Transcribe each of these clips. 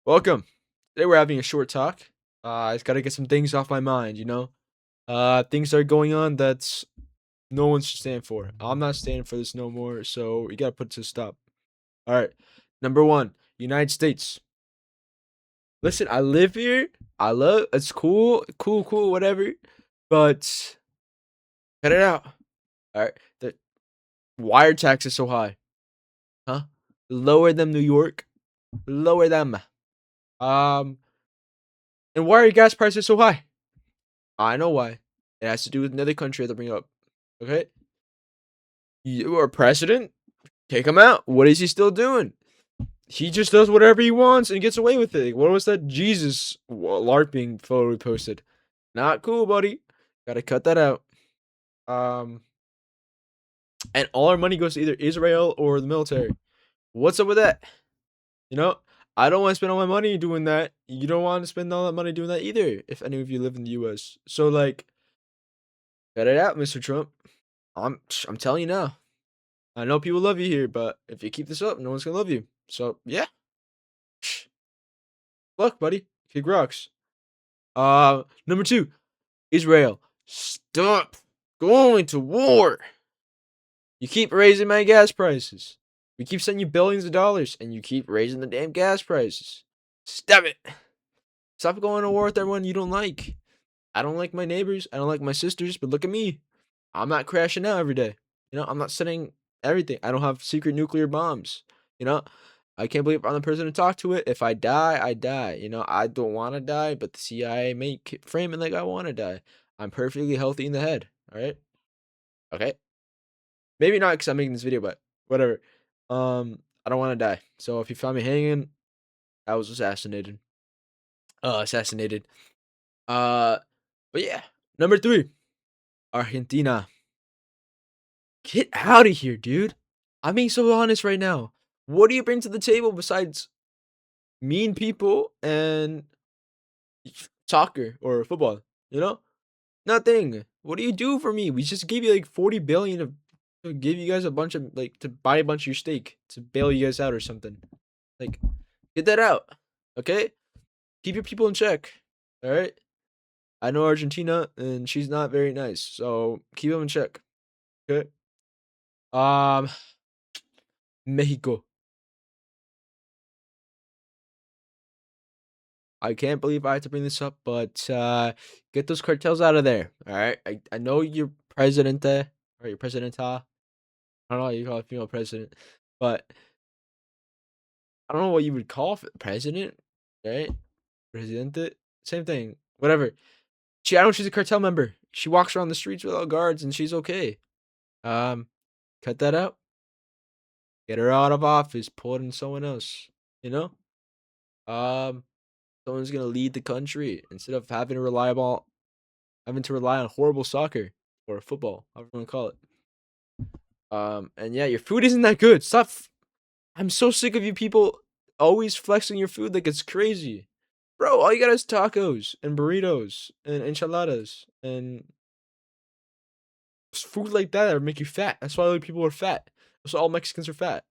Welcome. Today we're having a short talk. I just gotta get some things off my mind. Things are going on that's no one should stand for. I'm not standing for this no more, so we gotta put it to a stop. All right. Number one, United States. Listen, I live here. I love it's cool, whatever. But cut it out. All right. The wire tax is so high, huh? Lower them, New York. Lower them. Um, and why are your gas prices so high? I know why. It has to do with another country that bring up. Okay? You are president? Take him out. What is he still doing? He just does whatever he wants and gets away with it. What was that Jesus LARPing photo we posted? Not cool, buddy. Gotta cut that out. Um, and all our money goes to either Israel or the military. What's up with that? You know, I don't want to spend all my money doing that. You don't want to spend all that money doing that either. If any of you live in the U.S., so like, cut it out, Mr. Trump. I'm telling you now. I know people love you here, but if you keep this up, no one's gonna love you. So yeah, luck, buddy. Kick rocks. Number two, Israel. Stop going to war. You keep raising my gas prices. We keep sending you billions of dollars, and you keep raising the damn gas prices. Stop it. Stop going to war with everyone you don't like. I don't like my neighbors. I don't like my sisters. But look at me. I'm not crashing out every day. I'm not sending everything. I don't have secret nuclear bombs. You know, I can't believe I'm the person to talk to it. If I die, I die. I don't want to die, but the CIA frame it like I want to die. I'm perfectly healthy in the head. All right. Okay. Maybe not because I'm making this video, but whatever. I don't want to die. So if you found me hanging, I was assassinated. Assassinated. Uh, but yeah. Number three, Argentina. Get out of here, dude. I'm being so honest right now. What do you bring to the table besides mean people and soccer or football? You know, nothing. What do you do for me? We just gave you like 40 billion to give you guys a bunch of like to buy a bunch of your stake to bail you guys out or something. Like, get that out, okay? Keep your people in check. All right. I know Argentina, and she's not very nice, so keep them in check. Okay. Um, Mexico. I can't believe I have to bring this up, but get those cartels out of there. All right. I know you're presidente or you're presidenta. I don't know how you call a female president, but I don't know what you would call president, right? Presidente, same thing. Whatever. I know she's a cartel member. She walks around the streets without guards, and she's okay. Um, cut that out. Get her out of office. Put in someone else. You know. Um, someone's gonna lead the country instead of having to rely on horrible soccer or football, however you want to call it. And yeah, your food isn't that good. Stop. I'm so sick of you people always flexing your food like it's crazy. Bro, all you got is tacos and burritos and enchiladas and food like that make you fat. That's why other people are fat. That's why all Mexicans are fat.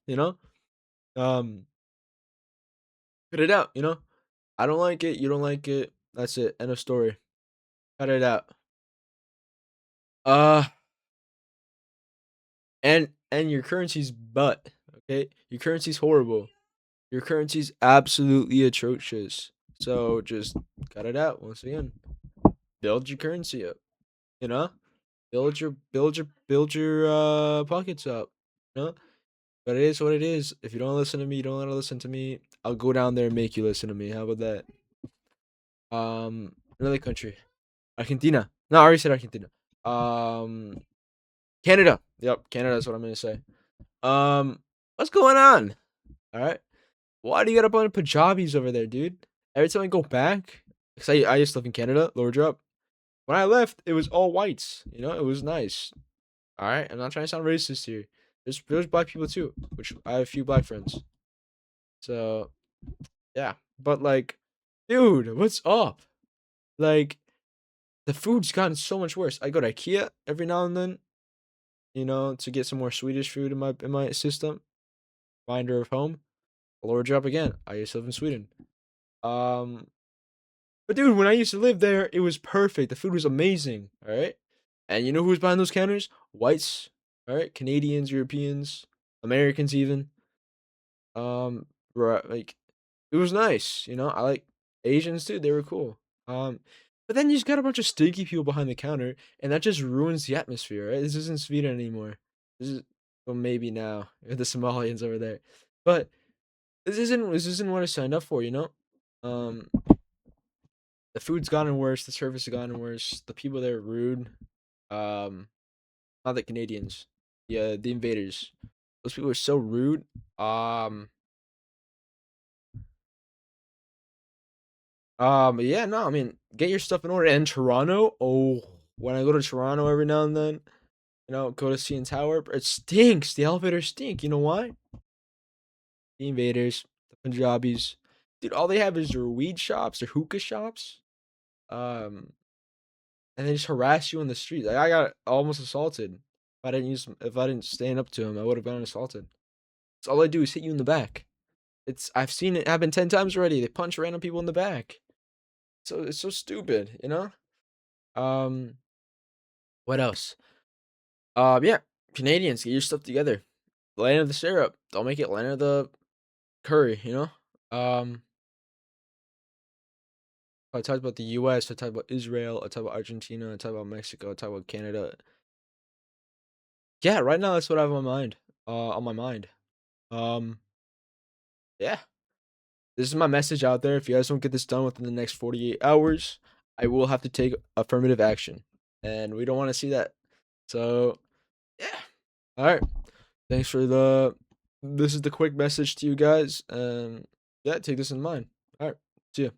Um, cut it out. I don't like it. You don't like it. That's it. End of story. Cut it out. Uh, and your currency's butt. Okay, your currency's horrible. Your currency's absolutely atrocious. So just cut it out once again. Build your currency up. You know, build your pockets up. You know, but it is what it is. If you don't listen to me, you don't want to listen to me. I'll go down there and make you listen to me. How about that? Another country, Argentina. No, I already said Argentina. Um, Canada. Yep, Canada is what I'm gonna say. What's going on? All right. Why do you got a bunch of Punjabis over there, dude? Every time I go back, because I used to live in Canada, lower drop. When I left, it was all whites. It was nice. All right, I'm not trying to sound racist here. There's black people too, which I have a few black friends. So yeah, but like, dude, what's up? Like, the food's gotten so much worse. I go to IKEA every now and then, to get some more Swedish food in my system. Finder of home. Lower drop again. I used to live in Sweden. Um, but dude, when I used to live there, it was perfect. The food was amazing. All right, and you know who was behind those counters? Whites. All right, Canadians, Europeans, Americans, even. Um, like it was nice. You know, I like Asians too. They were cool. Um, but then you just got a bunch of stinky people behind the counter, and that just ruins the atmosphere. Right? This isn't Sweden anymore. This is well, maybe now the Somalians over there, but this isn't what I signed up for. You know, um, the food's gotten worse. The service has gotten worse. The people there are rude. Um, not the Canadians. Yeah, the invaders. Those people are so rude. Um, yeah, no, I mean, get your stuff in order. And Toronto, oh, when I go to Toronto every now and then, go to CN Tower, it stinks. The elevators stink. You know why? The invaders, the Punjabis, dude. All they have is their weed shops, their hookah shops. Um, and they just harass you on the street. Like, I got almost assaulted. If I didn't stand up to him, I would have gotten assaulted. So all I do is hit you in the back. I've seen it happen 10 times already. They punch random people in the back. So it's so stupid, you know. Um, what else? Yeah, Canadians, get your stuff together. Land of the syrup. Don't make it land of the curry. I talked about the U.S. I talked about Israel. I talked about Argentina. I talked about Mexico. I talked about Canada. Yeah, right now that's what I have on my mind. On my mind. Um, yeah, this is my message out there. If you guys don't get this done within the next 48 hours, I will have to take affirmative action, and we don't want to see that. So, yeah. All right. Thanks for the. This is the quick message to you guys. Yeah, take this in mind. All right. See ya.